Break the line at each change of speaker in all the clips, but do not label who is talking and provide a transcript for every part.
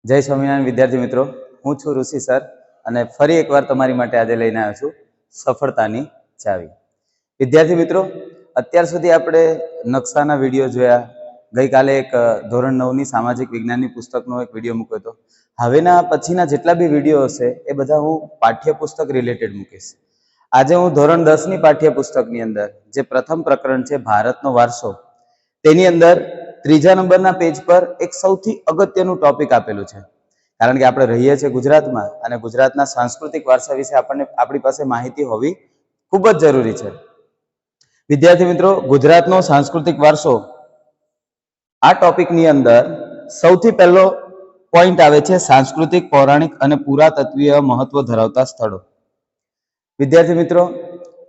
જય સ્વામિનારાયણ વિદ્યાર્થી મિત્રો, હું છું ઋષિ સર અને ફરી એકવાર તમારી માટે આજે લઈને આવ્યો છું સફળતાની ચાવી. વિદ્યાર્થી મિત્રો, અત્યાર સુધી આપણે નકશાના વિડીયો જોયા. ગઈકાલે એક ધોરણ 9ની સામાજિક વિજ્ઞાનની પુસ્તકનો એક વિડીયો મૂક્યો હતો. હવેના પછીના જેટલા બી વિડીયો હશે એ બધા હું પાઠ્યપુસ્તક રિલેટેડ મૂકીશ. આજે હું ધોરણ 10ની પાઠ્યપુસ્તકની અંદર જે પ્રથમ પ્રકરણ છે ભારતનો વારસો, તેની અંદર 3જા નંબરના પેજ પર એક સૌથી અગત્યનું ટોપિક આપેલું છે. કારણ કે આપણે રહીએ છીએ ગુજરાતમાં અને ગુજરાતના સાંસ્કૃતિક વારસા વિશે આપણી પાસે માહિતી હોવી ખૂબ જ જરૂરી છે. વિદ્યાર્થી મિત્રો, ગુજરાતનો સાંસ્કૃતિક વારસો આ ટોપિકની અંદર સૌથી પહેલો પોઈન્ટ આવે છે સાંસ્કૃતિક, પૌરાણિક અને પુરાતત્વીય મહત્વ ધરાવતા સ્થળો. વિદ્યાર્થી મિત્રો,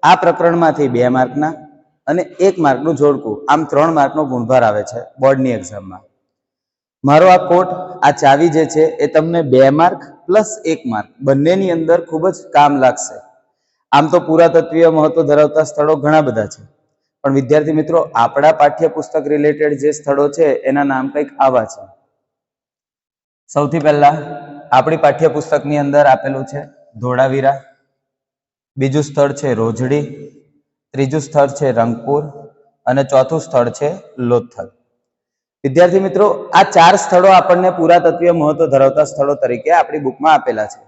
આ પ્રકરણમાંથી 2 માર્કના અને 1 માર્કનું જોડકું, આમ 3 માર્કનો ગુણભાર આવે છે બોર્ડની એક્ઝામમાં. મારો આ કોટ, આ ચાવી જે છે એ તમને 2 માર્ક પ્લસ 1 માર્ક બંનેની અંદર ખૂબ જ કામ લાગશે. આમ તો પુરાતત્વીય મહત્વ ધરાવતા સ્થળો ઘણા બધા છે, પણ વિદ્યાર્થી મિત્રો, આપણા પાઠ્યપુસ્તક રિલેટેડ જે સ્થળો છે એના નામ કંઈક આવા છે. સૌથી પહેલા આપણી પાઠ્યપુસ્તકની અંદર આપેલું છે ધોળાવીરા, બીજું સ્થળ છે રોજડી, ત્રીજું સ્થળ છે રંગપુર અને ચોથું સ્થળ છે લોથલ. વિદ્યાર્થી મિત્રો, આ 4 સ્થળો આપણને પુરાતત્વીય મહત્વ ધરાવતા સ્થળો તરીકે આપણી બુકમાં આપેલા છે.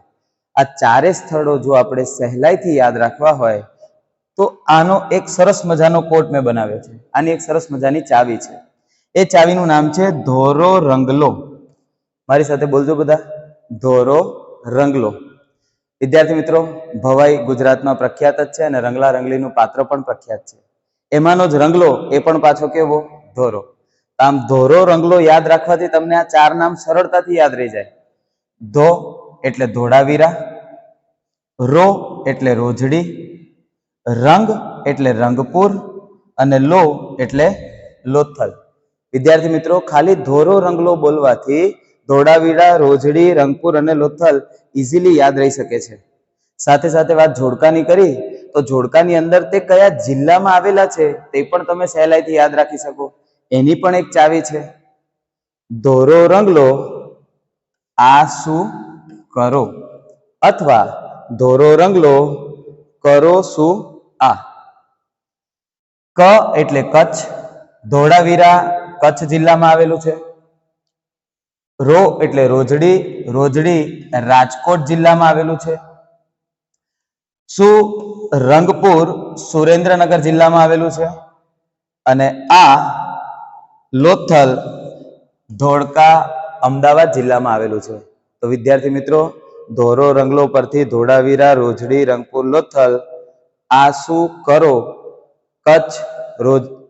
આ 4 સ્થળો જો આપણે સહેલાઈથી યાદ રાખવા હોય તો આનો એક સરસ મજાનો કોટ મેં બનાવ્યો છે. આની એક સરસ મજાની ચાવી છે. એ ચાવીનું નામ છે ધોરો રંગલો. મારી સાથે બોલજો બધા, ધોરો રંગલો. વિદ્યાર્થી મિત્રો, ભવાઈ ગુજરાતમાં પ્રખ્યાત જ છે અને રંગલા રંગલીનું પાત્ર પણ પ્રખ્યાત છે. એમાંનો જ રંગલો એ પણ પાછો કેવો? ધોરો. આમ ધોરો રંગલો યાદ રાખવાથી તમને આ 4 નામ સરળતાથી યાદ રહી જાય. ધો એટલે ધોળાવીરા, રો એટલે રોજડી, રંગ એટલે રંગપુર અને લો એટલે લોથલ. વિદ્યાર્થી મિત્રો, ખાલી ધોરો રંગલો બોલવાથી ધોળાવીરા, રોજડી, રંગપુર અને લોથલ ઇઝીલી યાદ રહી શકે છે. સાથે સાથે વાત જોડકાની કરી તો જોડકાની અંદર તે કયા જિલ્લામાં આવેલા છે તે પણ તમે સહેલાઈથી યાદ રાખી શકો. એની પણ એક ચાવી છે. ધોરો રંગલો આ શું કરો, અથવા ધોરો રંગલો કરો શું આ. ક એટલે કચ્છ, ધોળાવીરા કચ્છ જિલ્લામાં આવેલું છે. રો એટલે રોજડી, રોજડી રાજકોટ જિલ્લામાં આવેલું છે. શું રંગપુર સુરેન્દ્રનગર જિલ્લામાં આવેલું છે. અને આ લોથલ ધોળકા અમદાવાદ જિલ્લામાં આવેલું છે. તો વિદ્યાર્થી મિત્રો, ધોરો રંગલો પરથી ધોળાવીરા, રોજડી, રંગપુર, લોથલ આ શું કરો કચ્છ,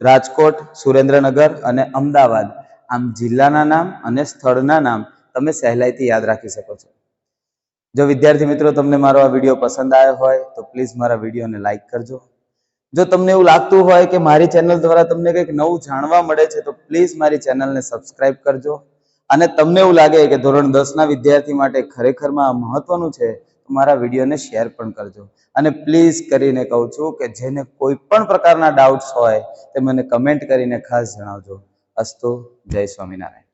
રાજકોટ, સુરેન્દ્રનગર અને અમદાવાદ, આમ જિલ્લાના નામ અને સ્થળના નામ તમે સહેલાઈથી યાદ રાખી શકો છો. જો વિદ્યાર્થી મિત્રો તમને મારો આ વિડીયો પસંદ આવ્યો હોય તો પ્લીઝ મારા વિડીયોને લાઈક કરજો. જો તમને એવું લાગતું હોય કે મારી ચેનલ દ્વારા તમને કંઈક નવું જાણવા મળે છે તો પ્લીઝ મારી ચેનલને સબસ્ક્રાઇબ કરજો. અને તમને એવું લાગે કે ધોરણ 10ના વિદ્યાર્થી માટે ખરેખરમાં મહત્વનું છે તો મારા વિડીયોને શેર પણ કરજો. અને પ્લીઝ કરીને કહું છું કે જેને કોઈ પણ પ્રકારના ડાઉટ્સ હોય તે મને કમેન્ટ કરીને ખાસ જણાવજો. અસ્તુ. જય સ્વામિનારાયણ.